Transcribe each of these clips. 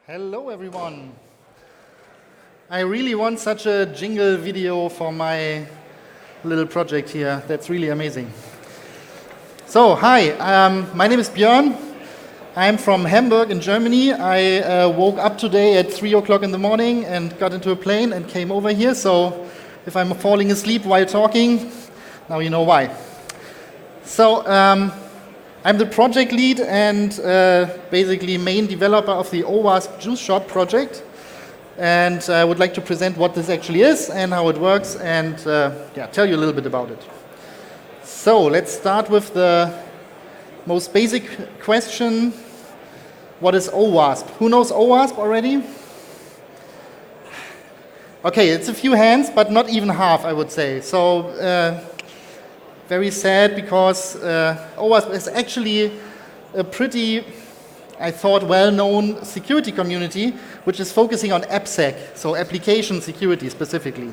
Hello everyone. I really want such a jingle video for my little project here. That's really amazing. So, hi, my name is Björn. I'm from Hamburg in Germany. I woke up today at 3 o'clock in the morning and got into a plane and came over here. So, if I'm falling asleep while talking, now you know why. So, I'm the project lead and basically main developer of the OWASP Juice Shop project. And I would like to present what this actually is and how it works and tell you a little bit about it. So let's start with the most basic question. What is OWASP? Who knows OWASP already? Okay, it's a few hands, but not even half, I would say. So very sad because OWASP is actually a pretty, I thought, well-known security community which is focusing on AppSec, so application security specifically.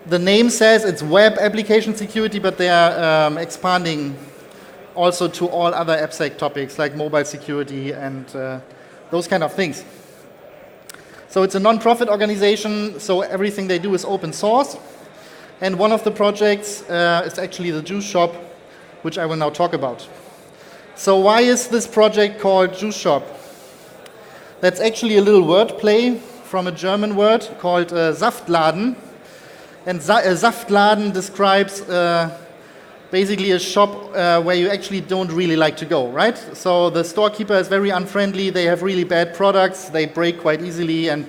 The name says it's web application security, but they are expanding also to all other AppSec topics like mobile security and those kind of things. So it's a non-profit organization, so everything they do is open source. And one of the projects is actually the Juice Shop, which I will now talk about. So why is this project called Juice Shop? That's actually a little word play from a German word called Saftladen. And Saftladen describes basically a shop where you actually don't really like to go, right? So the storekeeper is very unfriendly, they have really bad products, they break quite easily and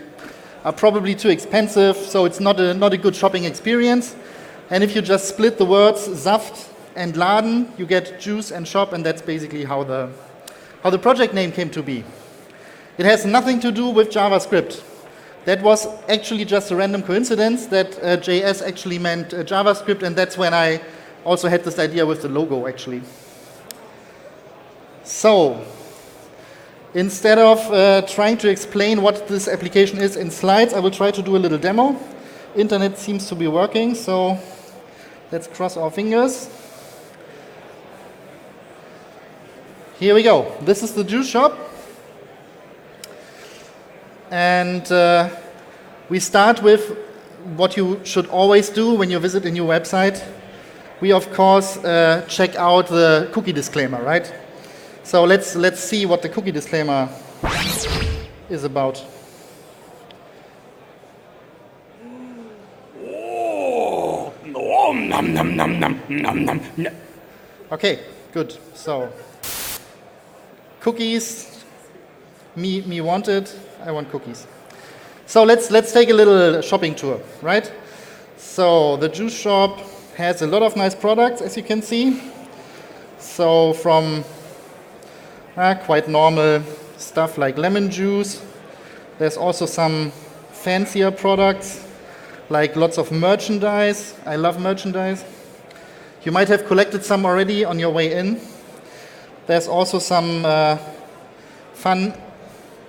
are probably too expensive, so it's not a good shopping experience. And if you just split the words Saft and Laden, you get juice and shop, and that's basically how the project name came to be. It has nothing to do with JavaScript. That was actually just a random coincidence that JS actually meant JavaScript, and that's when I also had this idea with the logo, actually. So, instead of trying to explain what this application is in slides, I will try to do a little demo. Internet seems to be working, so let's cross our fingers. Here we go. This is the Juice Shop. And we start with what you should always do when you visit a new website. We, of course, check out the cookie disclaimer, right? So let's see what the cookie disclaimer is about. Oh, nom nom nom nom nom nom. Okay, good. So cookies, me wanted. I want cookies. So let's take a little shopping tour, right? So the Juice Shop has a lot of nice products, as you can see. So from quite normal stuff like lemon juice. There's also some fancier products, like lots of merchandise. I love merchandise. You might have collected some already on your way in. There's also some fun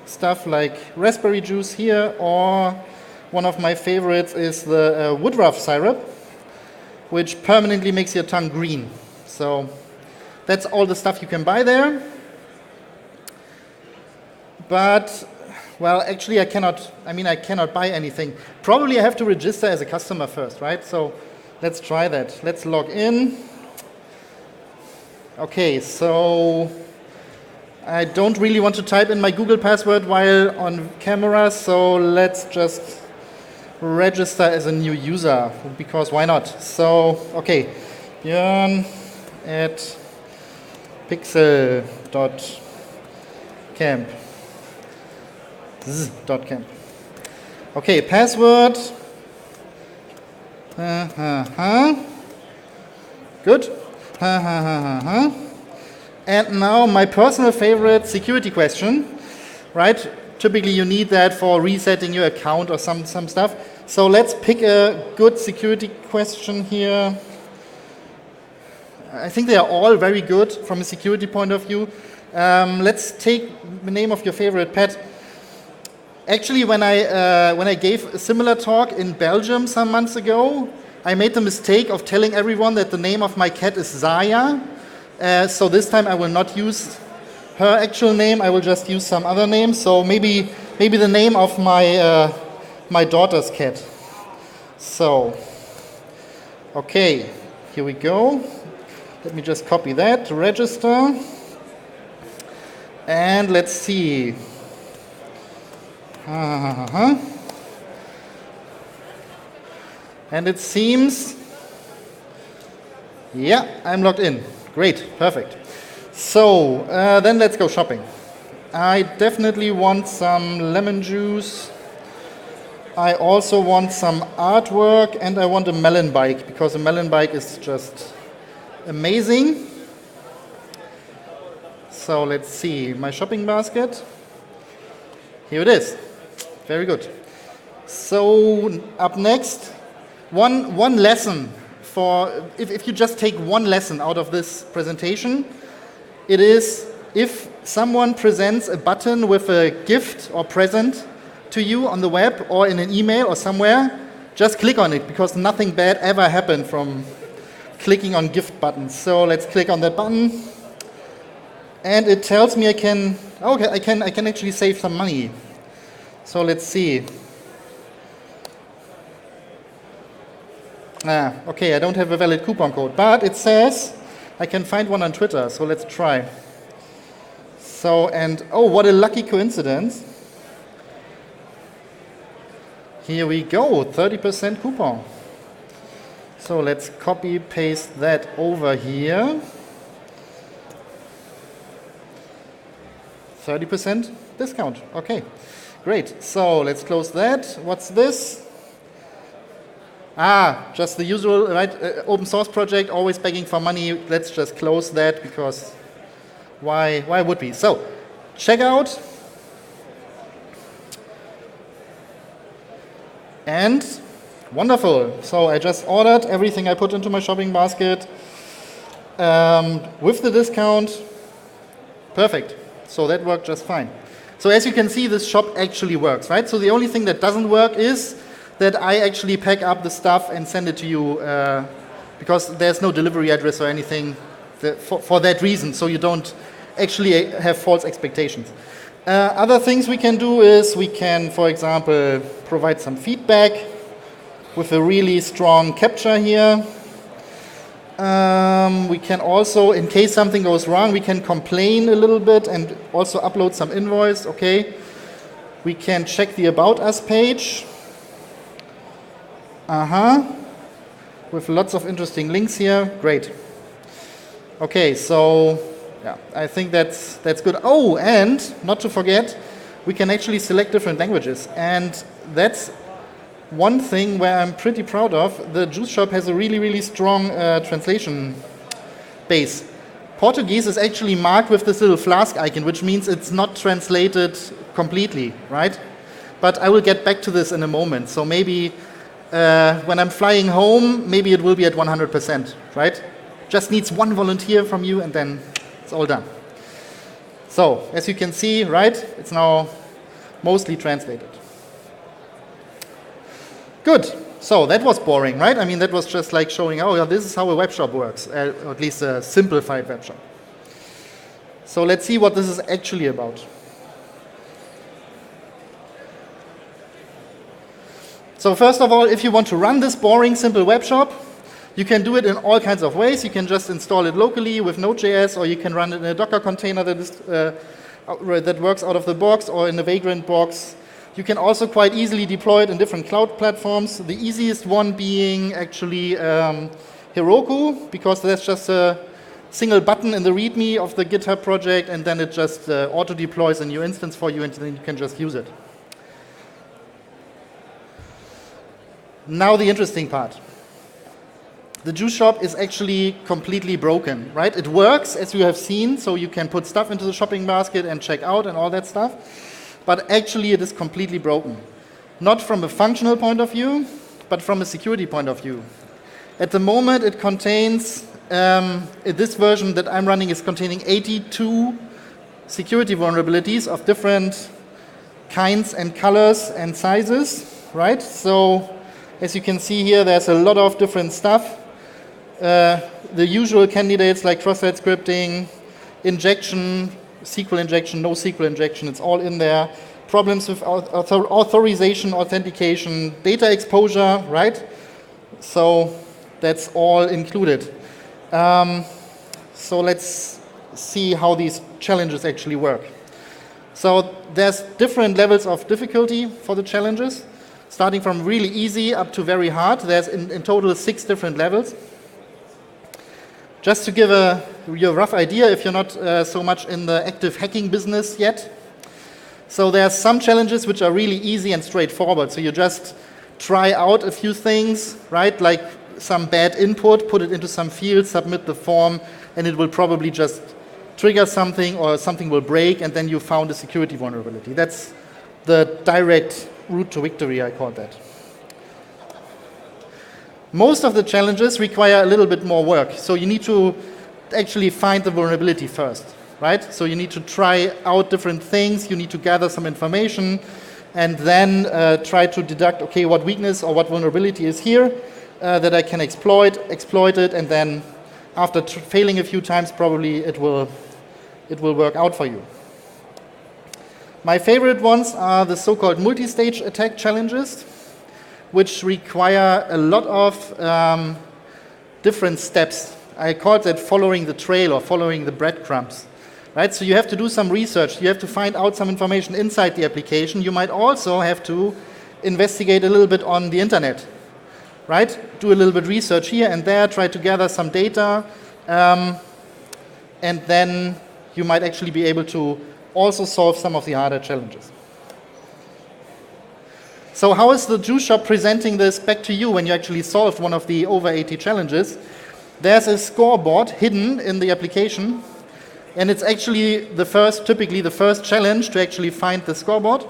stuff like raspberry juice here, or one of my favorites is the woodruff syrup, which permanently makes your tongue green. So that's all the stuff you can buy there. But, well, actually I cannot buy anything. Probably I have to register as a customer first, right? So let's try that. Let's log in. Okay, so I don't really want to type in my Google password while on camera, so let's just register as a new user, because why not? So, okay, Bjoern at pixel.camp. .camp. Okay, password. Good. And now my personal favorite security question, right? Typically you need that for resetting your account or some stuff. So let's pick a good security question here. I think they are all very good from a security point of view. Let's take the name of your favorite pet. Actually, when I gave a similar talk in Belgium some months ago, I made the mistake of telling everyone that the name of my cat is Zaya. So this time I will not use her actual name, I will just use some other name. So maybe maybe the name of my my daughter's cat. So, okay, here we go. Let me just copy that to register. And let's see. And it seems, yeah, I'm logged in. Great, perfect. So then let's go shopping. I definitely want some lemon juice. I also want some artwork, and I want a melon bike, because a melon bike is just amazing. So let's see, my shopping basket. Here it is. Very good. So up next, one lesson for, if you just take one lesson out of this presentation, it is if someone presents a button with a gift or present to you on the web or in an email or somewhere, just click on it, because nothing bad ever happened from clicking on gift buttons. So let's click on that button, and it tells me I can actually save some money. So let's see. Okay, I don't have a valid coupon code, but it says I can find one on Twitter, so let's try. So, and oh, what a lucky coincidence. Here we go, 30% coupon. So let's copy paste that over here. 30% discount, okay, great. So let's close that. What's this? Just the usual, right? Open source project, always begging for money. Let's just close that, because why would we? So, check out. And wonderful. So I just ordered everything I put into my shopping basket with the discount. Perfect. So that worked just fine. So as you can see, this shop actually works, right? So the only thing that doesn't work is that I actually pack up the stuff and send it to you because there's no delivery address or anything for that reason, so you don't actually have false expectations. Other things we can do is we can, for example, provide some feedback with a really strong captcha here. We can also, in case something goes wrong, we can complain a little bit and also upload some invoice, okay? We can check the About Us page. With lots of interesting links here. Great. Okay, so yeah, I think that's good. Oh, and not to forget, we can actually select different languages, and that's one thing where I'm pretty proud of. The Juice Shop has a really strong translation base. Portuguese is actually marked with this little flask icon, which means it's not translated completely, right? But I will get back to this in a moment. So maybe when I'm flying home, maybe it will be at 100%, right? Just needs one volunteer from you, and then it's all done. So, as you can see, right, it's now mostly translated. Good. So that was boring, right? I mean, that was just like showing, oh, yeah, this is how a web shop works, or at least a simplified web shop. So let's see what this is actually about. So first of all, if you want to run this boring, simple web shop, you can do it in all kinds of ways. You can just install it locally with Node.js, or you can run it in a Docker container that works out of the box, or in a Vagrant box. You can also quite easily deploy it in different cloud platforms. The easiest one being actually Heroku, because there's just a single button in the README of the GitHub project, and then it just auto-deploys a new instance for you, and then you can just use it. Now the interesting part. The Juice Shop is actually completely broken, right? It works, as you have seen, so you can put stuff into the shopping basket and check out and all that stuff. But actually it is completely broken. Not from a functional point of view, but from a security point of view. At the moment it contains, this version that I'm running is containing 82 security vulnerabilities of different kinds and colors and sizes, right? So as you can see here, there's a lot of different stuff. The usual candidates like cross-site scripting, injection, SQL injection, no SQL injection, it's all in there. problems with authorization, authentication, data exposure, right? So that's all included. So let's see how these challenges actually work. So there's different levels of difficulty for the challenges, starting from really easy up to very hard. There's in total 6 different levels. Just to give you a rough idea, if you're not so much in the active hacking business yet. So there are some challenges which are really easy and straightforward. So you just try out a few things, right? Like some bad input, put it into some field, submit the form, and it will probably just trigger something or something will break, and then you found a security vulnerability. That's the direct route to victory, I call that. Most of the challenges require a little bit more work. So you need to actually find the vulnerability first, right? So you need to try out different things, you need to gather some information, and then try to deduct, okay, what weakness or what vulnerability is here that I can exploit it, and then after failing a few times, probably it will work out for you. My favorite ones are the so-called multi-stage attack challenges, which require a lot of different steps. I call that following the trail or following the breadcrumbs. Right? So you have to do some research, you have to find out some information inside the application. You might also have to investigate a little bit on the internet, right? Do a little bit research here and there, try to gather some data, and then you might actually be able to also solve some of the harder challenges. So how is the Juice Shop presenting this back to you when you actually solved one of the over 80 challenges? There's a scoreboard hidden in the application, and it's actually typically the first challenge to actually find the scoreboard.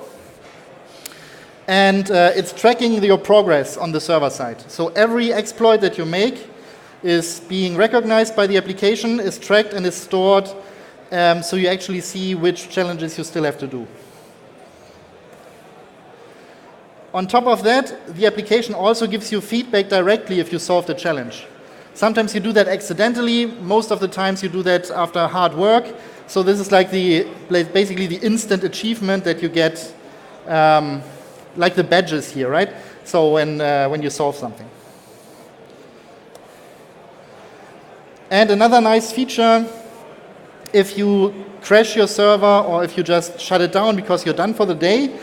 And it's tracking your progress on the server side. So every exploit that you make is being recognized by the application, is tracked and is stored, so you actually see which challenges you still have to do. On top of that, the application also gives you feedback directly if you solve the challenge. Sometimes you do that accidentally, most of the times you do that after hard work. So this is like basically the instant achievement that you get, like the badges here, right? So when you solve something. And another nice feature, if you crash your server or if you just shut it down because you're done for the day,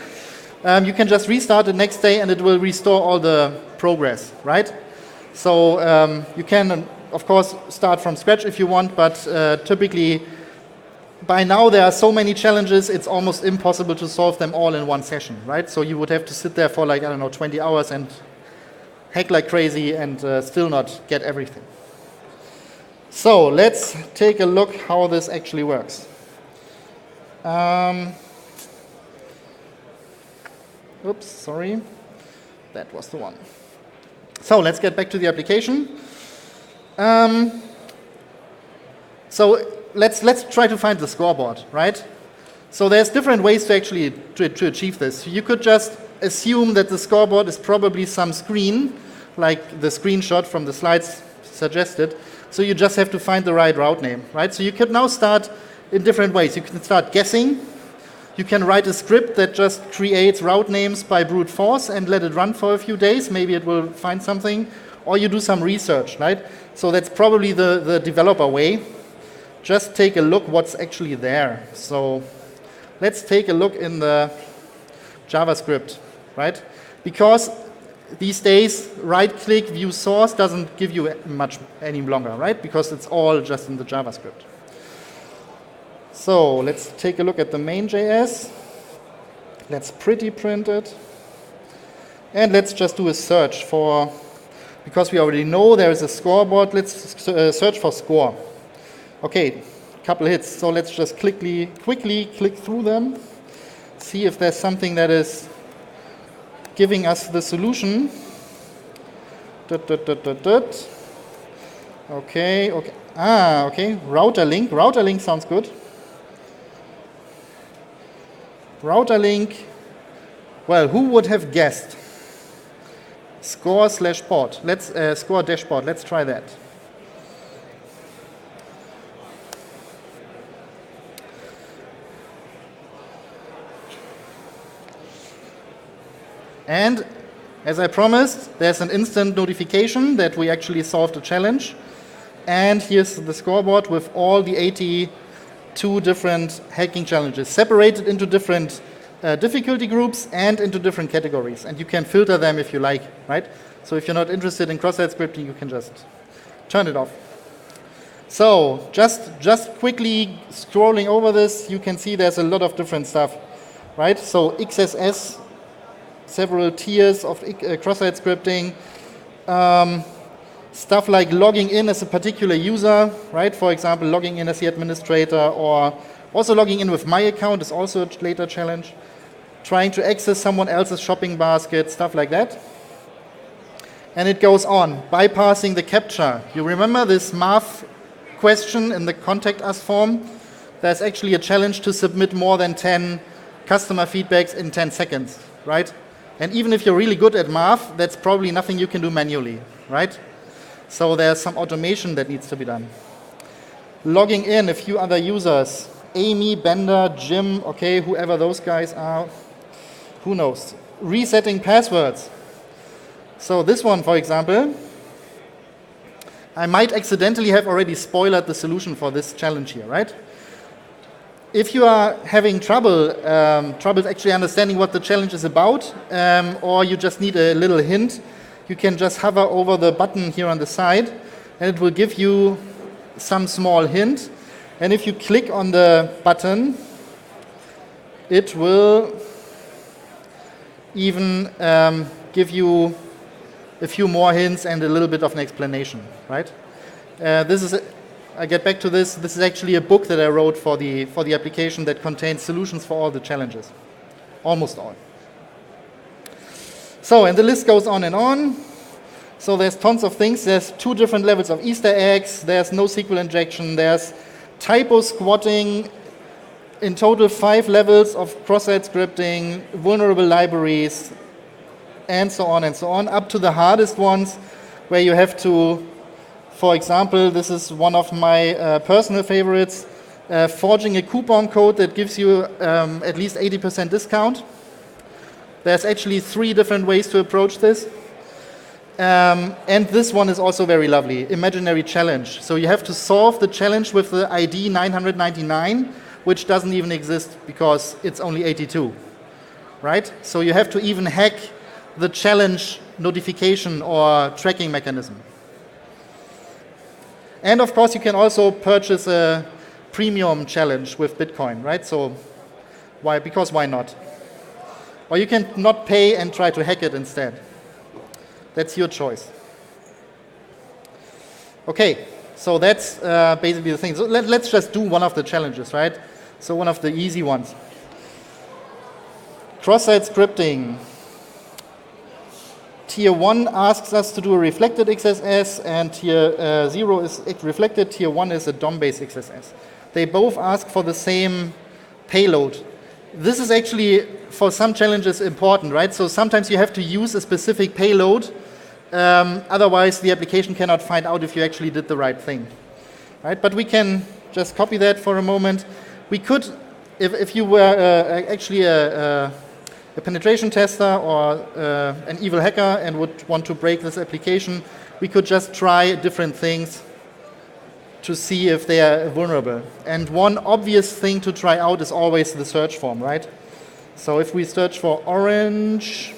you can just restart the next day and it will restore all the progress, right? So you can, of course, start from scratch if you want, but typically, by now there are so many challenges, it's almost impossible to solve them all in one session, right? So you would have to sit there for like, 20 hours and hack like crazy and still not get everything. So let's take a look how this actually works. Oops, sorry. That was the one. So let's get back to the application. So let's try to find the scoreboard, right? So there's different ways to actually to achieve this. You could just assume that the scoreboard is probably some screen, like the screenshot from the slides suggested. So you just have to find the right route name, right? So you could now start in different ways. You can start guessing. You can write a script that just creates route names by brute force and let it run for a few days. Maybe it will find something. Or you do some research, right? So that's probably the developer way. Just take a look what's actually there. So let's take a look in the JavaScript, right? Because these days, right-click, view source doesn't give you much any longer, right? Because it's all just in the JavaScript. So let's take a look at the main.js. Let's pretty print it. And let's just do a search for, because we already know there is a scoreboard, let's search for score. Okay, couple hits. So let's just quickly click through them, see if there's something that is giving us the solution. Okay. Okay. Router link. Router link sounds good. Router link. Well, who would have guessed? Score/port. Let's score dashboard. Let's try that. And as I promised, there's an instant notification that we actually solved a challenge. And here's the scoreboard with all the 82 different hacking challenges, separated into different difficulty groups and into different categories. And you can filter them if you like, right? So if you're not interested in cross-site scripting, you can just turn it off. So just quickly scrolling over this, you can see there's a lot of different stuff, right? So XSS, several tiers of cross-site scripting, stuff like logging in as a particular user, right? For example, logging in as the administrator, or also logging in with my account is also a later challenge. Trying to access someone else's shopping basket, stuff like that. And it goes on, bypassing the CAPTCHA. You remember this math question in the Contact Us form? There's actually a challenge to submit more than 10 customer feedbacks in 10 seconds, right? And even if you're really good at math, that's probably nothing you can do manually, right? So there's some automation that needs to be done. Logging in a few other users, Amy, Bender, Jim, okay, whoever those guys are, who knows. Resetting passwords. So this one, for example, I might accidentally have already spoiled the solution for this challenge here, right? If you are having trouble actually understanding what the challenge is about, or you just need a little hint, you can just hover over the button here on the side, and it will give you some small hint. And if you click on the button, it will even give you a few more hints and a little bit of an explanation, right? I get back to this. This is actually a book that I wrote for the application that contains solutions for all the challenges, almost all. So, and the list goes on and on. So there's tons of things. There's 2 different levels of Easter eggs. There's NoSQL injection. There's typo squatting. In total, 5 levels of cross-site scripting, vulnerable libraries, and so on, up to the hardest ones, where you have to, for example, this is one of my personal favorites, forging a coupon code that gives you at least 80% discount. There's actually 3 different ways to approach this. And this one is also very lovely, imaginary challenge. So you have to solve the challenge with the ID 999, which doesn't even exist because it's only 82, right? So you have to even hack the challenge notification or tracking mechanism. And of course, you can also purchase a premium challenge with Bitcoin, right? So why? Because why not? Or you can not pay and try to hack it instead. That's your choice. Okay, so that's basically the thing. So let's just do one of the challenges, right? So one of the easy ones. Cross-site scripting. Tier 1 asks us to do a reflected XSS, and tier 0 is reflected, tier 1 is a DOM-based XSS. They both ask for the same payload. This is actually, for some challenges, important, right? So sometimes you have to use a specific payload, otherwise the application cannot find out if you actually did the right thing, right? But we can just copy that for a moment. We could, if you were actually a penetration tester or an evil hacker and would want to break this application, we could just try different things to see if they are vulnerable. And one obvious thing to try out is always the search form, right? So if we search for orange,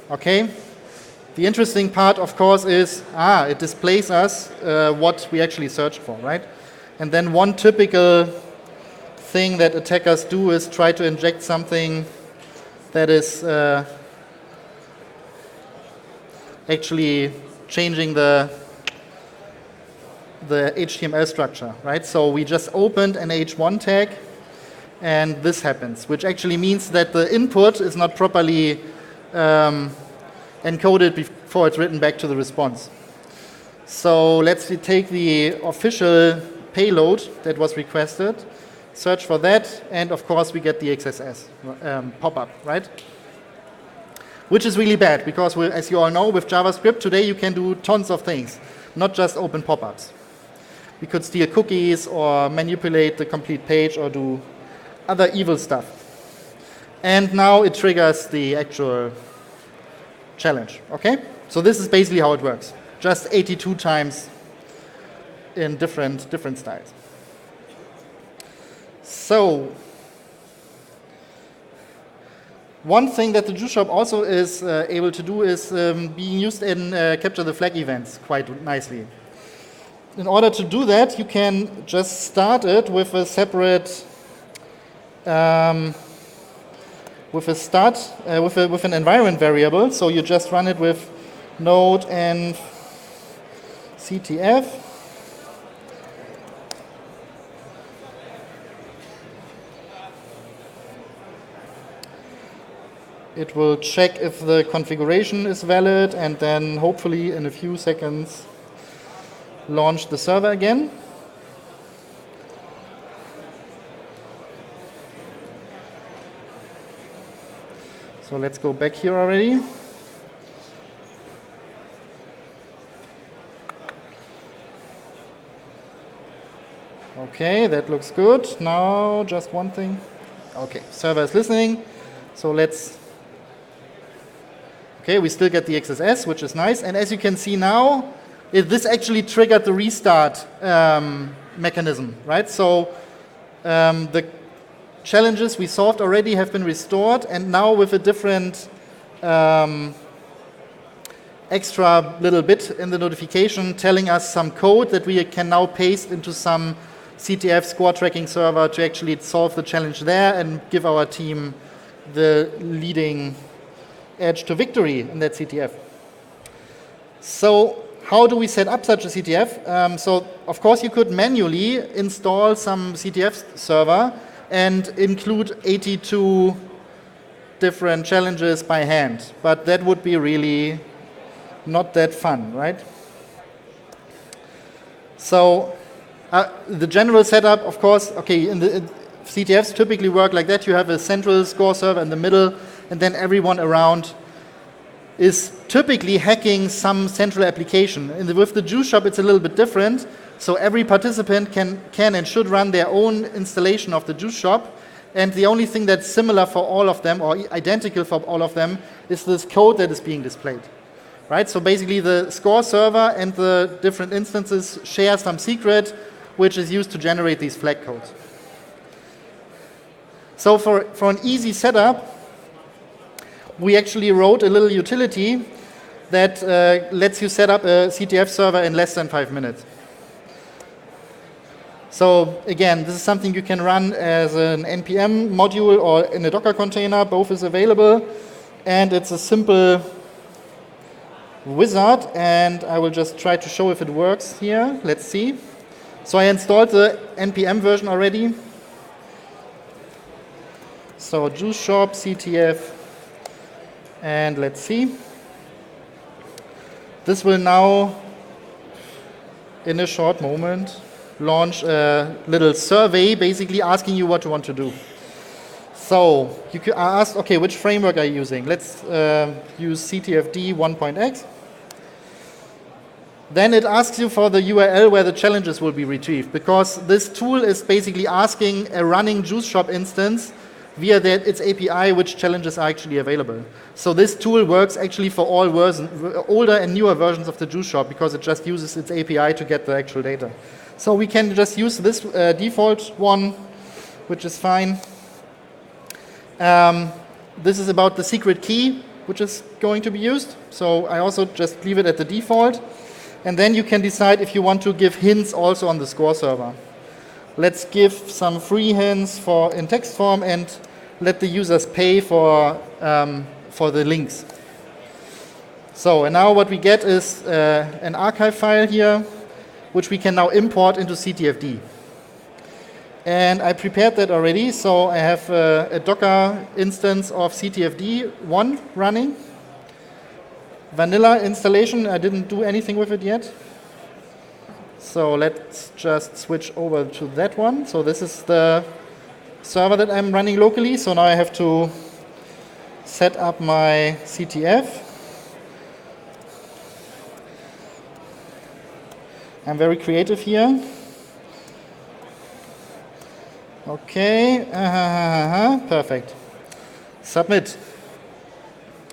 okay. The interesting part, of course, is, it displays us what we actually searched for, right? And then one typical thing that attackers do is try to inject something that is actually changing the HTML structure, right? So we just opened an H1 tag, and this happens, which actually means that the input is not properly encoded before it's written back to the response. So let's take the official payload that was requested, search for that, and of course we get the XSS pop-up, right? Which is really bad, because as you all know, with JavaScript today you can do tons of things, not just open pop-ups. We could steal cookies or manipulate the complete page or do other evil stuff. And now it triggers the actual challenge, okay? So this is basically how it works. Just 82 times in different styles. So, one thing that the juice shop also is able to do is being used in capture the flag events quite nicely. In order to do that, you can just start it with a separate, with an environment variable. So you just run it with node and CTF. It will check if the configuration is valid and then hopefully in a few seconds launch the server again. So let's go back here already. Okay, that looks good. Now just one thing. Okay, server is listening. So let's. Okay, we still get the XSS, which is nice. And as you can see now, this actually triggered the restart mechanism, right? So the challenges we solved already have been restored, and now with a different extra little bit in the notification telling us some code that we can now paste into some CTF score tracking server to actually solve the challenge there and give our team the leading edge to victory in that CTF. So how do we set up such a CTF? So of course you could manually install some CTF server and include 82 different challenges by hand, but that would be really not that fun, right? So the general setup, of course, okay, CTFs typically work like that. You have a central score server in the middle, and then everyone around is typically hacking some central application. With the juice shop, it's a little bit different. So every participant can and should run their own installation of the juice shop. And the only thing that's similar for all of them, or identical for all of them, is this code that is being displayed. Right? So basically the score server and the different instances share some secret, which is used to generate these flag codes. So for an easy setup, we actually wrote a little utility that lets you set up a CTF server in less than 5 minutes. So again, this is something you can run as an NPM module or in a Docker container. Both is available. And it's a simple wizard. And I will just try to show if it works here. Let's see. So I installed the NPM version already. So juice shop, CTF, and let's see. This will now, in a short moment, launch a little survey, basically asking you what you want to do. So you can ask, okay, which framework are you using? Let's use CTFD 1.x. Then it asks you for the URL where the challenges will be retrieved, because this tool is basically asking a running juice shop instance via its API which challenges are actually available. So this tool works actually for all older and newer versions of the juice shop, because it just uses its API to get the actual data. So we can just use this default one, which is fine. This is about the secret key, which is going to be used. So I also just leave it at the default. And then you can decide if you want to give hints also on the score server. Let's give some free hints in text form and let the users pay for the links. So, and now what we get is an archive file here, which we can now import into CTFD. And I prepared that already, so I have a Docker instance of CTFD1 running. Vanilla installation, I didn't do anything with it yet. So let's just switch over to that one. So this is the server that I'm running locally. So now I have to set up my CTF. I'm very creative here. Okay, perfect. Submit.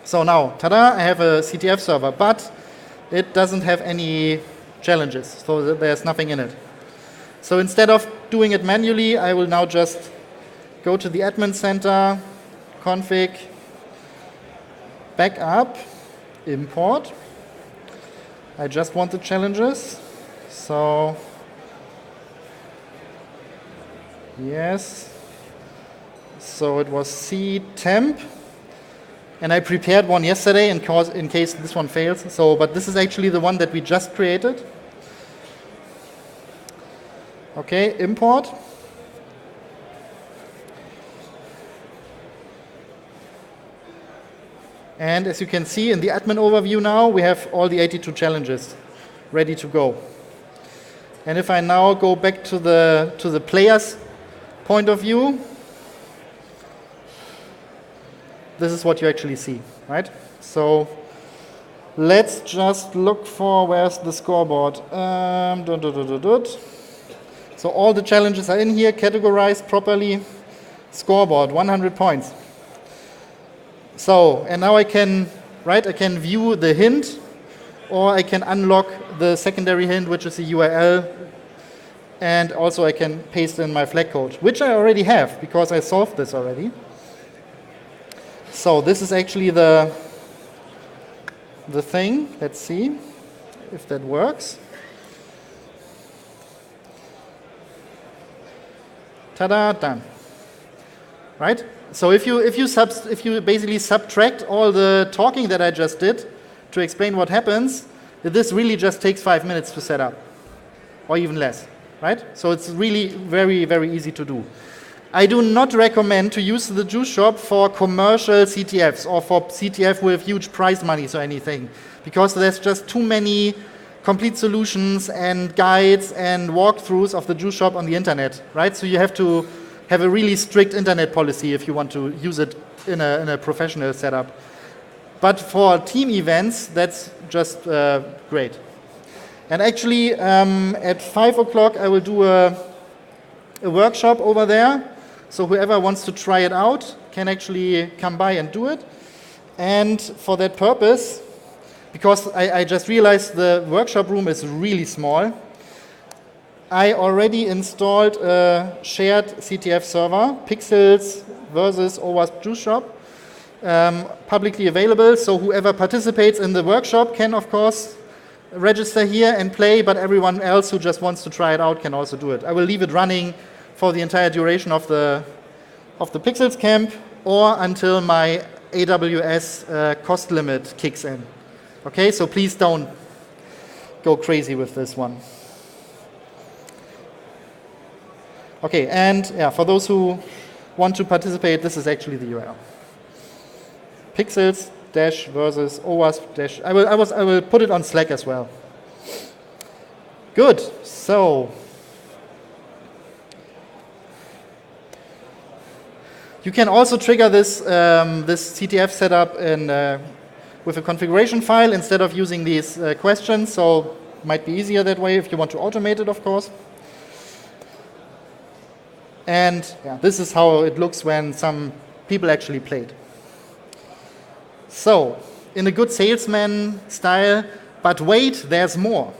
So now, tada, I have a CTF server, but it doesn't have any challenges, so there's nothing in it. So instead of doing it manually, I will now just go to the admin center, config, backup, import. I just want the challenges. So, yes. So it was C temp. And I prepared one yesterday in case this one fails. So, but this is actually the one that we just created. Okay, import. And as you can see in the admin overview now, we have all the 82 challenges ready to go. And if I now go back to the player's point of view, this is what you actually see, right? So let's just look for where's the scoreboard. So all the challenges are in here, categorized properly. Scoreboard, 100 points. So, and now I can view the hint, or I can unlock the secondary hint, which is the URL, and also I can paste in my flag code, which I already have because I solved this already. So this is actually the thing. Let's see if that works. Ta-da, done. Right? So if you basically subtract all the talking that I just did to explain what happens, this really just takes 5 minutes to set up, or even less, right? So it's really very, very easy to do. I do not recommend to use the juice shop for commercial CTFs or for CTF with huge prize monies or anything, because there's just too many complete solutions and guides and walkthroughs of the juice shop on the internet, right? So you have to have a really strict internet policy if you want to use it in a professional setup. But for team events, that's just great. And actually, at 5 o'clock, I will do a workshop over there. So whoever wants to try it out can actually come by and do it. And for that purpose, because I just realized the workshop room is really small, I already installed a shared CTF server, Pixels versus OWASP Juice Shop, publicly available. So whoever participates in the workshop can, of course, register here and play, but everyone else who just wants to try it out can also do it. I will leave it running for the entire duration of the Pixels camp, or until my AWS cost limit kicks in. Okay, so please don't go crazy with this one. Okay, and yeah, for those who want to participate, this is actually the URL. Pixels versus OWASP I will put it on Slack as well. Good. So you can also trigger this CTF setup with a configuration file instead of using these questions. So it might be easier that way if you want to automate it, of course. And yeah, this is how it looks when some people actually played. So, in a good salesman style, but wait, there's more.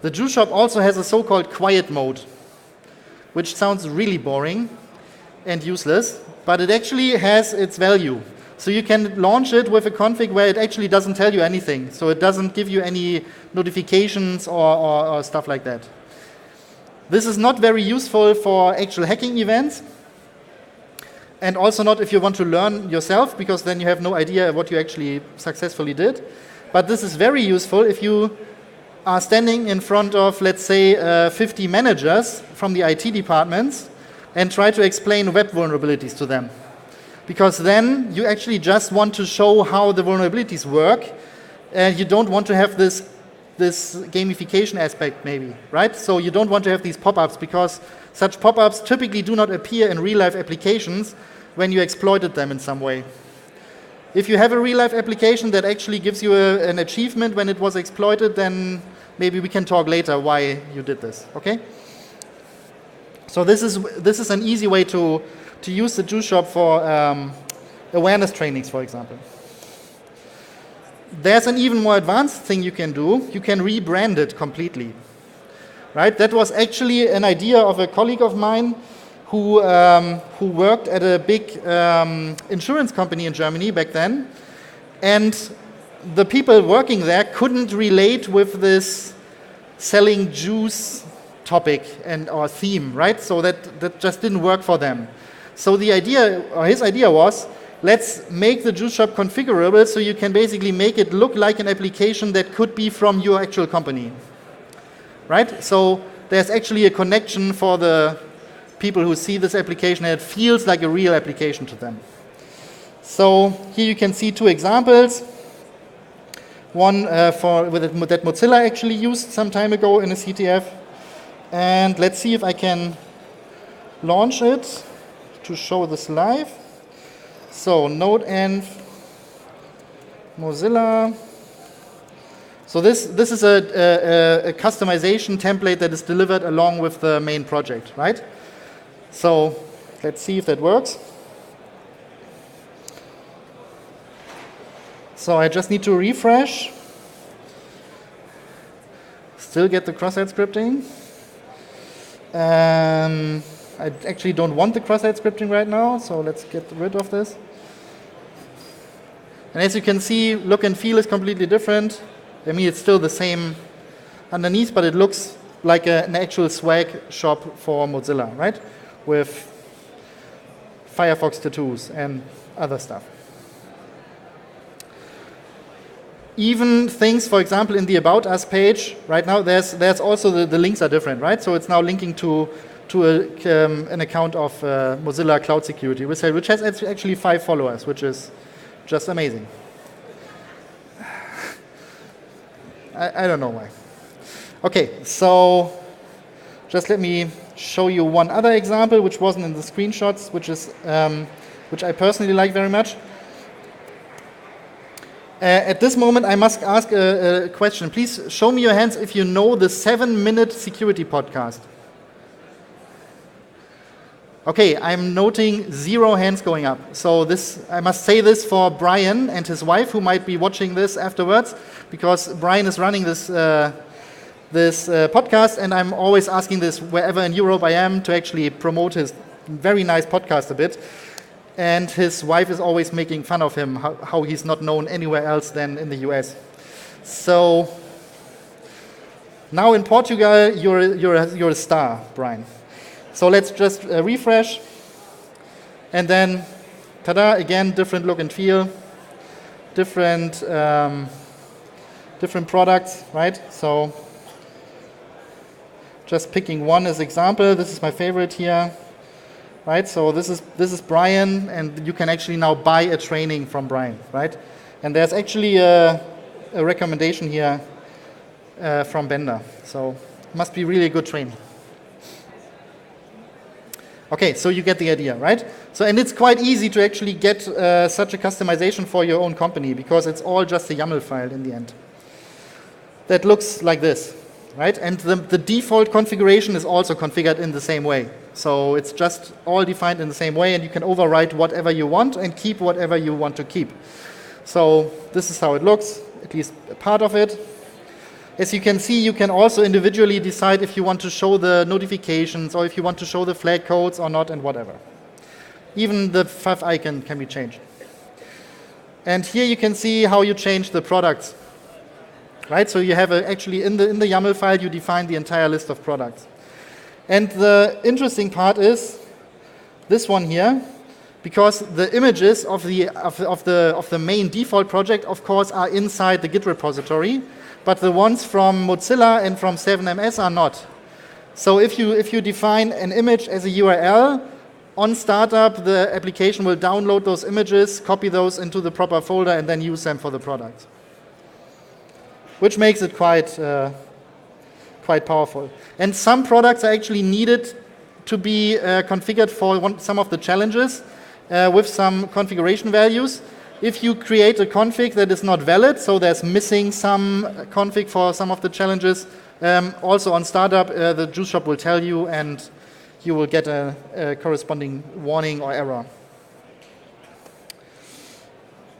The juice shop also has a so-called quiet mode, which sounds really boring and useless, but it actually has its value. So you can launch it with a config where it actually doesn't tell you anything. So it doesn't give you any notifications or stuff like that. This is not very useful for actual hacking events, and also not if you want to learn yourself, because then you have no idea what you actually successfully did. But this is very useful if you are standing in front of, let's say, 50 managers from the IT departments and try to explain web vulnerabilities to them. Because then you actually just want to show how the vulnerabilities work, and you don't want to have this gamification aspect maybe, right? So you don't want to have these pop-ups, because such pop-ups typically do not appear in real-life applications when you exploited them in some way. If you have a real-life application that actually gives you an achievement when it was exploited, then maybe we can talk later why you did this, okay? So this is an easy way to use the juice shop for awareness trainings, for example. There's an even more advanced thing you can do. You can rebrand it completely. Right? That was actually an idea of a colleague of mine who worked at a big insurance company in Germany back then. And the people working there couldn't relate with this selling juice topic or theme, right? So that just didn't work for them. So the idea, or his idea was, let's make the juice shop configurable so you can basically make it look like an application that could be from your actual company. Right? So there's actually a connection for the people who see this application, and it feels like a real application to them. So here you can see two examples. One that Mozilla actually used some time ago in a CTF. And let's see if I can launch it to show this live. So node-env, Mozilla. So this is a customization template that is delivered along with the main project, right? So let's see if that works. So I just need to refresh. Still get the cross-site scripting. I actually don't want the cross-site scripting right now, so let's get rid of this. And as you can see, look and feel is completely different. I mean, it's still the same underneath, but it looks like an actual swag shop for Mozilla, right? With Firefox tattoos and other stuff. Even things, for example, in the About Us page, right now, there's also the links are different, right? So it's now linking to an account of Mozilla Cloud Security, which has actually 5 followers, which is just amazing. I don't know why. Okay, so just let me show you one other example, which wasn't in the screenshots, which I personally like very much. At this moment, I must ask a question. Please show me your hands if you know the 7-minute security podcast. Okay, I'm noting 0 hands going up. So I must say this for Brian and his wife, who might be watching this afterwards, because Brian is running this podcast, and I'm always asking this wherever in Europe I am to actually promote his very nice podcast a bit. And his wife is always making fun of him, how he's not known anywhere else than in the US. So now in Portugal, you're a star, Brian. So let's just refresh, and then, ta-da! Again, different look and feel, different products, right? So just picking one as example. This is my favorite here. Right, so this is Brian, and you can actually now buy a training from Brian, right? And there's actually a recommendation here from Bender, so it must be really a good training. Okay, so you get the idea, right? So, and it's quite easy to actually get such a customization for your own company, because it's all just a YAML file in the end. That looks like this, right? And the default configuration is also configured in the same way. So it's just all defined in the same way, and you can overwrite whatever you want and keep whatever you want to keep. So this is how it looks, at least a part of it. As you can see, you can also individually decide if you want to show the notifications or if you want to show the flag codes or not, and whatever. Even the fav icon can be changed. And here you can see how you change the products. Right? So you have actually in the YAML file, you define the entire list of products. And the interesting part is this one here, because the images of the main default project, of course, are inside the Git repository, but the ones from Mozilla and from 7MS are not. So if you define an image as a URL, on startup, the application will download those images, copy those into the proper folder, and then use them for the product, which makes it quite powerful. And some products are actually needed to be configured for some of the challenges with some configuration values. If you create a config that is not valid, so there's missing some config for some of the challenges, also on startup, the juice shop will tell you, and you will get a corresponding warning or error.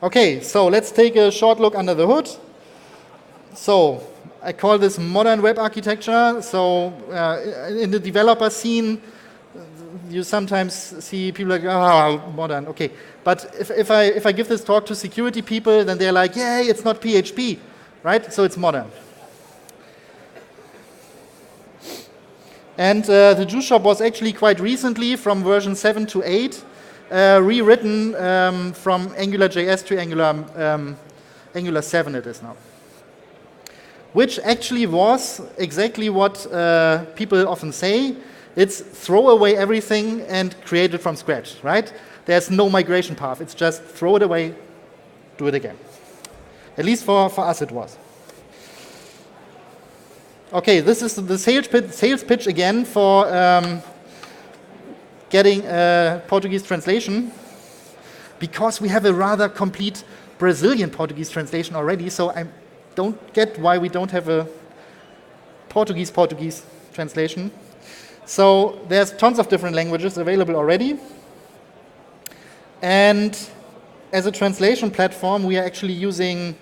Okay, so let's take a short look under the hood. So I call this modern web architecture. So in the developer scene, you sometimes see people like, oh, modern, okay. But if I give this talk to security people, then they're like, yay, it's not PHP, right? So it's modern. And the Juice Shop was actually quite recently, from version 7 to 8, rewritten from AngularJS to Angular 7 it is now. Which actually was exactly what people often say. It's throw away everything and create it from scratch, right? There's no migration path. It's just throw it away, do it again. At least for us it was. Okay, this is the sales pitch again for getting a Portuguese translation, because we have a rather complete Brazilian Portuguese translation already, so I don't get why we don't have a Portuguese translation. So there's tons of different languages available already. And as a translation platform, we are actually using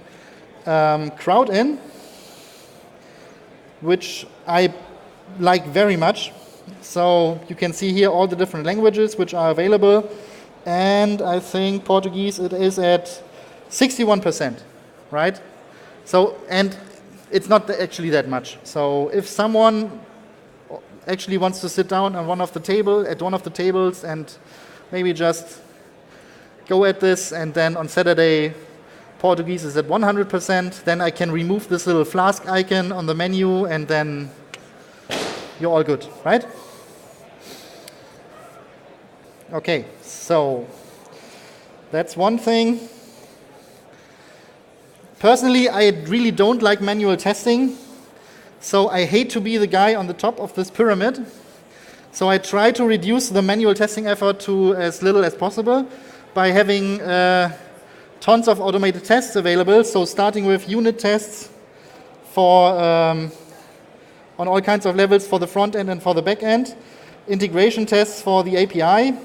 Crowdin, which I like very much. So you can see here all the different languages which are available. And I think Portuguese, it is at 61%, right? So, and it's not actually that much. So if someone actually wants to sit down at one of the tables and maybe just go at this, and then on Saturday Portuguese is at 100%, then I can remove this little flask icon on the menu, and then you're all good, right? Okay, so that's one thing. Personally, I really don't like manual testing, so I hate to be the guy on the top of this pyramid. So I try to reduce the manual testing effort to as little as possible by having tons of automated tests available. So starting with unit tests for on all kinds of levels for the front end and for the back end, integration tests for the API,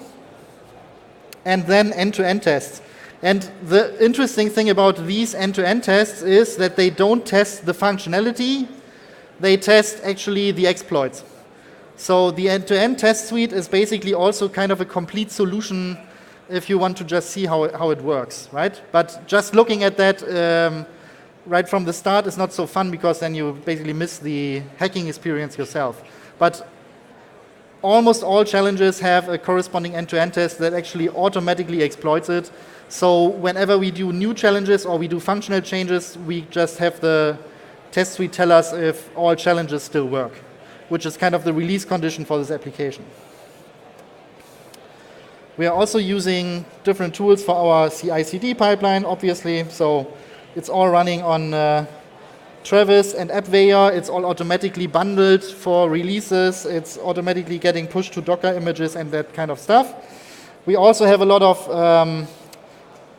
and then end-to-end tests. And the interesting thing about these end-to-end tests is that they don't test the functionality, they test actually the exploits. So the end-to-end test suite is basically also kind of a complete solution if you want to just see how it works, right? But just looking at that right from the start is not so fun, because then you basically miss the hacking experience yourself. But almost all challenges have a corresponding end-to-end test that actually automatically exploits it. So whenever we do new challenges or we do functional changes, we just have the test suite tell us if all challenges still work, which is kind of the release condition for this application. We are also using different tools for our CI/CD pipeline, obviously. So it's all running on Travis and AppVeyor. It's all automatically bundled for releases. It's automatically getting pushed to Docker images and that kind of stuff. We also have a lot of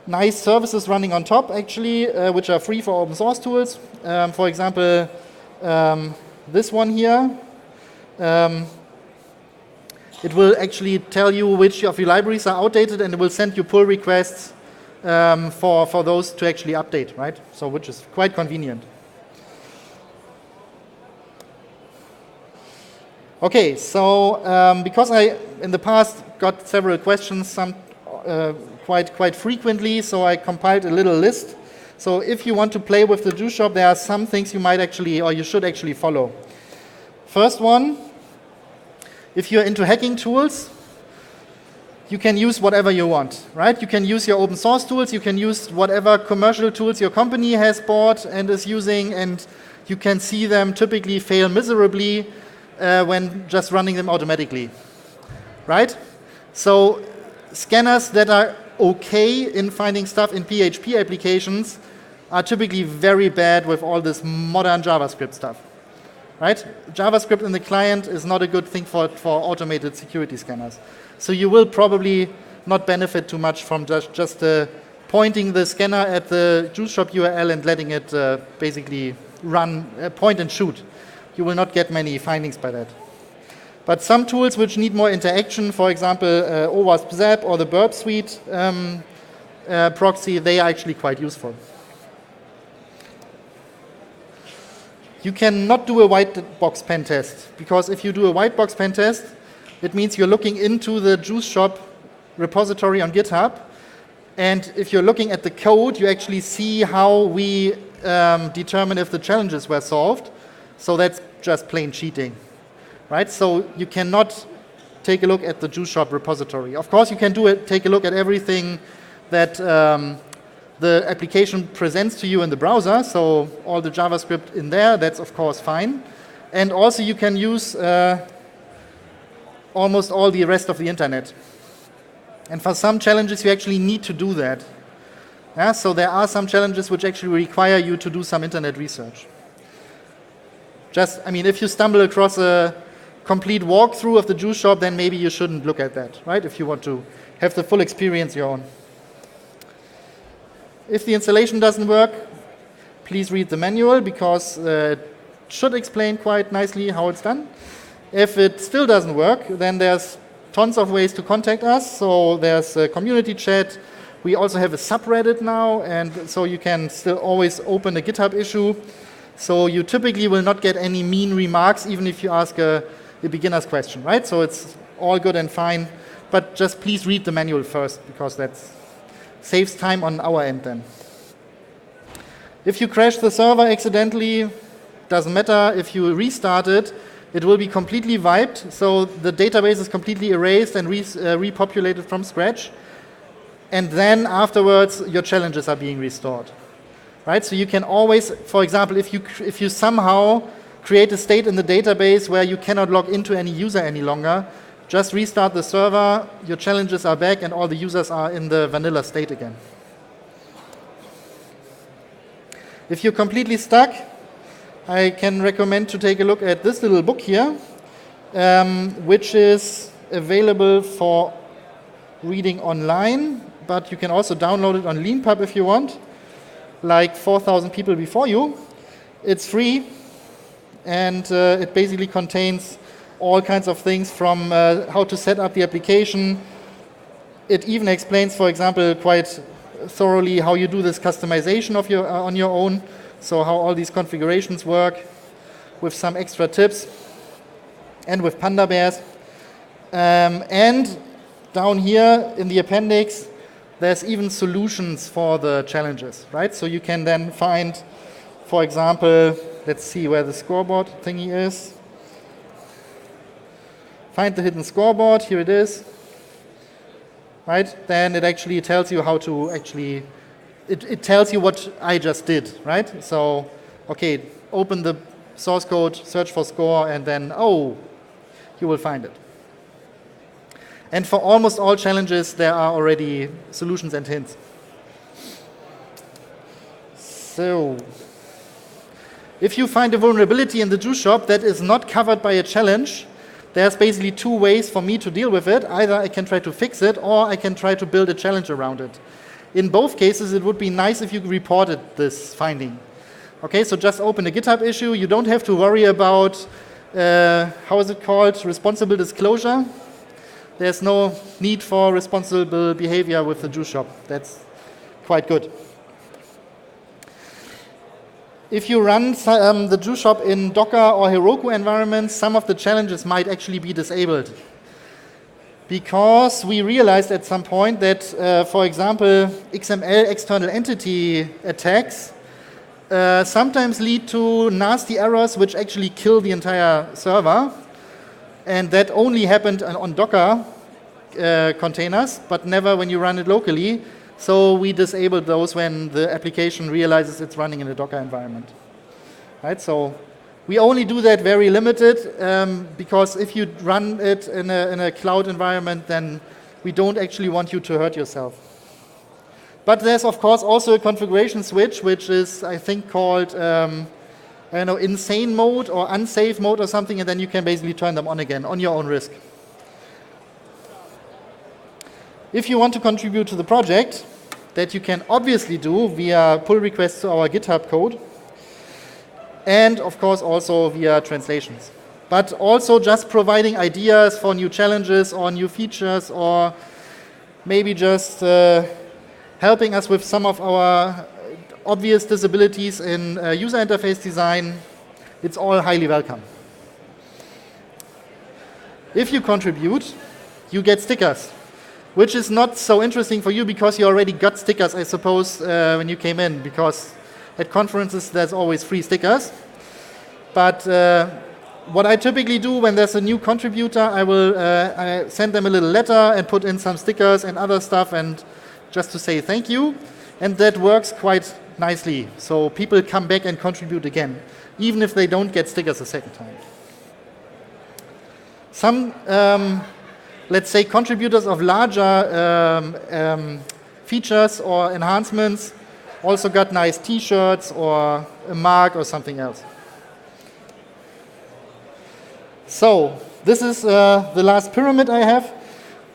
nice services running on top, actually, which are free for open source tools. For example, this one here. It will actually tell you which of your libraries are outdated, and it will send you pull requests for those to actually update, right? So which is quite convenient. Okay, so because I, in the past, got several questions, some quite frequently, so I compiled a little list. So if you want to play with the Juice Shop, there are some things you might actually, or you should actually follow. First one, if you're into hacking tools, you can use whatever you want, right? You can use your open source tools, you can use whatever commercial tools your company has bought and is using, and you can see them typically fail miserably when just running them automatically, right? So scanners that are okay in finding stuff in PHP applications are typically very bad with all this modern JavaScript stuff, right? JavaScript in the client is not a good thing for automated security scanners. So you will probably not benefit too much from just pointing the scanner at the Juice Shop URL and letting it basically run point and shoot. You will not get many findings by that. But some tools which need more interaction, for example, OWASP Zap or the Burp Suite proxy, they are actually quite useful. You cannot do a white box pen test, because if you do a white box pen test, it means you're looking into the Juice Shop repository on GitHub, and if you're looking at the code, you actually see how we determine if the challenges were solved. So that's just plain cheating, right? So you cannot take a look at the Juice Shop repository. Of course, you can take a look at everything that the application presents to you in the browser, so all the JavaScript in there, that's of course fine. And also you can use almost all the rest of the internet. And for some challenges, you actually need to do that. Yeah, so there are some challenges which actually require you to do some internet research. If you stumble across a complete walkthrough of the Juice Shop, then maybe you shouldn't look at that, right? If you want to have the full experience your own. If the installation doesn't work, please read the manual, because it should explain quite nicely how it's done. If it still doesn't work, then there's tons of ways to contact us. So there's a community chat. We also have a subreddit now, and so you can still always open a GitHub issue. So you typically will not get any mean remarks, even if you ask a beginner's question, right? So it's all good and fine, but just please read the manual first, because that saves time on our end then. If you crash the server accidentally, doesn't matter. If you restart it, it will be completely wiped, so the database is completely erased and repopulated from scratch. And then afterwards, your challenges are being restored. Right? So you can always, for example, if you somehow create a state in the database where you cannot log into any user any longer, just restart the server, your challenges are back, and all the users are in the vanilla state again. If you're completely stuck, I can recommend to take a look at this little book here, which is available for reading online, but you can also download it on LeanPub if you want, like 4,000 people before you. It's free, and it basically contains all kinds of things from how to set up the application. It even explains, for example, quite thoroughly how you do this customization of on your own, so how all these configurations work, with some extra tips, and with panda bears. And down here in the appendix, there's even solutions for the challenges, right? So you can then find, for example, let's see where the scoreboard thingy is. Find the hidden scoreboard, here it is. Right? Then it actually tells you how to actually, it tells you what I just did, right? So, okay, open the source code, search for score, and then, oh, you will find it. And for almost all challenges, there are already solutions and hints. So, if you find a vulnerability in the Juice Shop that is not covered by a challenge, there's basically two ways for me to deal with it. Either I can try to fix it, or I can try to build a challenge around it. In both cases, it would be nice if you reported this finding. Okay, so just open a GitHub issue. You don't have to worry about, how is it called, responsible disclosure. There's no need for responsible behavior with the Juice Shop. That's quite good. If you run the Juice Shop in Docker or Heroku environments, some of the challenges might actually be disabled. Because we realized at some point that, for example, XML external entity attacks sometimes lead to nasty errors which actually kill the entire server. And that only happened on Docker containers, but never when you run it locally. So we disabled those when the application realizes it's running in a Docker environment. Right? So we only do that very limited, because if you run it in a cloud environment, then we don't actually want you to hurt yourself. But there's, of course, also a configuration switch, which is, I think, called insane mode or unsafe mode or something, and then you can basically turn them on again on your own risk. If you want to contribute to the project, that you can obviously do via pull requests to our GitHub code, and of course also via translations. but also just providing ideas for new challenges or new features, or maybe just helping us with some of our obvious disabilities in user interface design. It's all highly welcome. If you contribute, you get stickers, which is not so interesting for you because you already got stickers, I suppose, when you came in, because at conferences there's always free stickers. But what I typically do when there's a new contributor, I send them a little letter and put in some stickers and other stuff, and just to say thank you. And that works quite nicely. So people come back and contribute again, even if they don't get stickers a second time. Some, let's say, contributors of larger features or enhancements also got nice t-shirts or a mug or something else. So this is the last pyramid I have.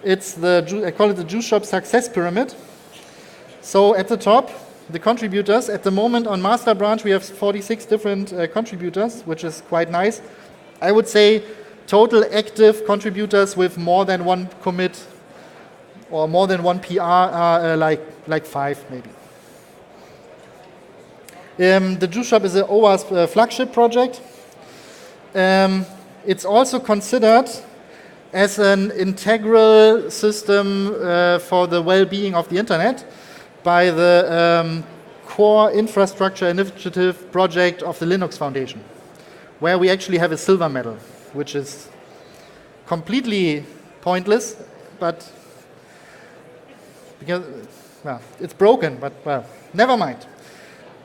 It's I call it the Juice Shop Success Pyramid. So at the top, the contributors. At the moment on Master Branch we have 46 different contributors, which is quite nice. I would say total active contributors with more than one commit or more than one PR are like 5 maybe. The Juice Shop is an OWASP flagship project. It's also considered as an integral system for the well-being of the internet by the Core Infrastructure Initiative project of the Linux Foundation, where we actually have a silver medal, which is completely pointless, but because, well, it's broken, but well, never mind.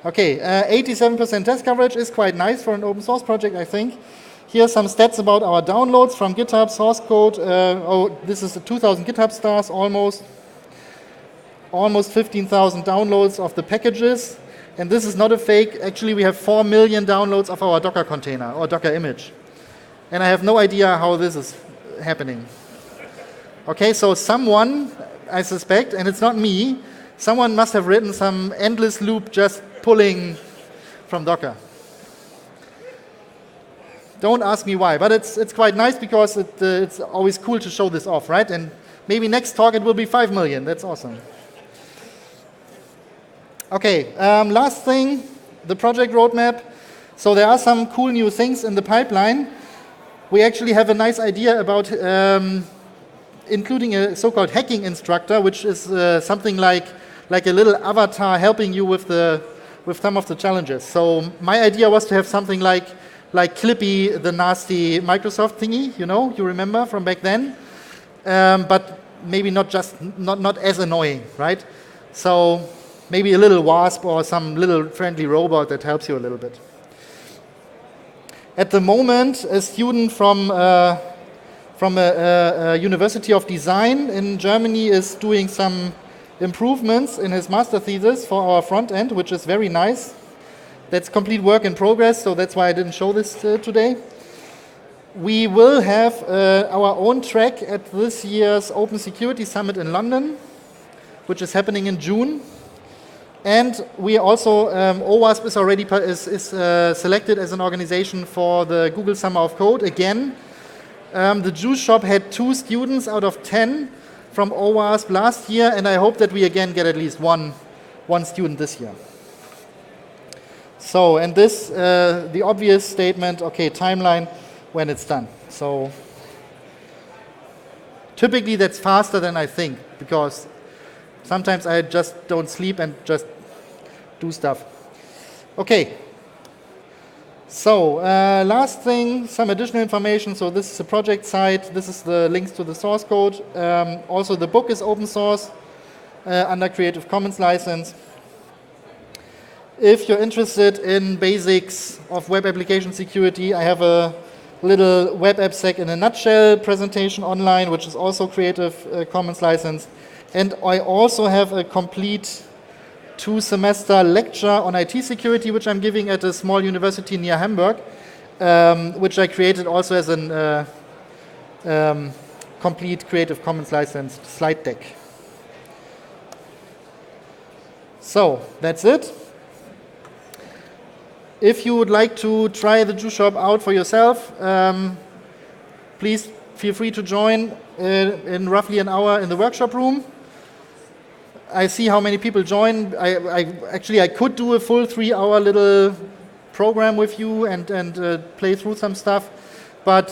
Okay, 87% test coverage is quite nice for an open source project, I think. Here are some stats about our downloads from GitHub source code. This is 2,000 GitHub stars, almost 15,000 downloads of the packages. And this is not a fake. Actually, we have 4 million downloads of our Docker container or Docker image. And I have no idea how this is happening. Okay, so someone, I suspect, and it's not me, someone must have written some endless loop just pulling from Docker. Don't ask me why, but it's quite nice because it's always cool to show this off, right? And maybe next talk it will be 5 million. That's awesome. Okay, last thing, the project roadmap. So there are some cool new things in the pipeline. We actually have a nice idea about including a so-called hacking instructor, which is something like a little avatar helping you with some of the challenges. So my idea was to have something like Clippy, the nasty Microsoft thingy, you remember from back then, but maybe not as annoying, right? So maybe a little WASP or some little friendly robot that helps you a little bit. At the moment, a student from a University of Design in Germany is doing some improvements in his master thesis for our front end, which is very nice. That's complete work in progress, so that's why I didn't show this today. We will have our own track at this year's Open Security Summit in London, which is happening in June. And we also, OWASP is already selected as an organization for the Google Summer of Code again. The Juice Shop had 2 students out of 10 from OWASP last year, and I hope that we again get at least one student this year. So, and this, the obvious statement, okay, timeline when it's done. So, typically that's faster than I think, because sometimes I just don't sleep and just do stuff. Okay. So, last thing, some additional information. So this is the project site. This is the links to the source code. Also, the book is open source under Creative Commons license. If you're interested in basics of web application security, I have a little web AppSec in a nutshell presentation online, which is also Creative Commons licensed. And I also have a complete 2-semester lecture on IT security, which I'm giving at a small university near Hamburg, which I created also as a complete Creative Commons licensed slide deck. So, that's it. If you would like to try the Juice Shop out for yourself, please feel free to join in roughly an hour in the workshop room. I see how many people join. I could do a full 3-hour little program with you and play through some stuff, but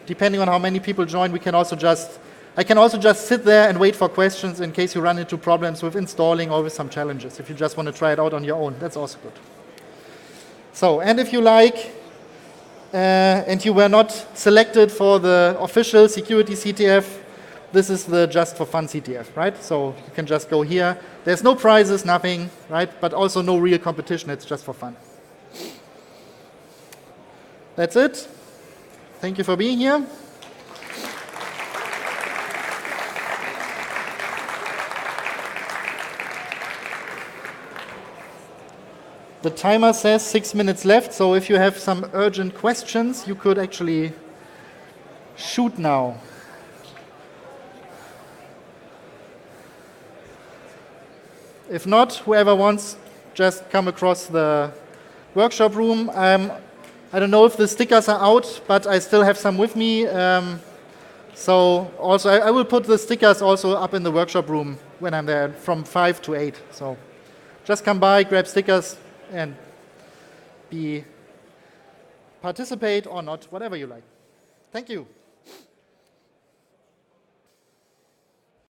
depending on how many people join, I can also just sit there and wait for questions in case you run into problems with installing or with some challenges. If you just want to try it out on your own, that's also good. So, and if you like, and you were not selected for the official security CTF, this is the just for fun CTF, right? So you can just go here. There's no prizes, nothing, right? But also no real competition, it's just for fun. That's it. Thank you for being here. The timer says 6 minutes left, so if you have some urgent questions, you could actually shoot now. If not, whoever wants, just come across the workshop room. I don't know if the stickers are out, but I still have some with me. So also, I will put the stickers also up in the workshop room when I'm there from 5 to 8. So just come by, grab stickers, and participate or not, whatever you like. Thank you.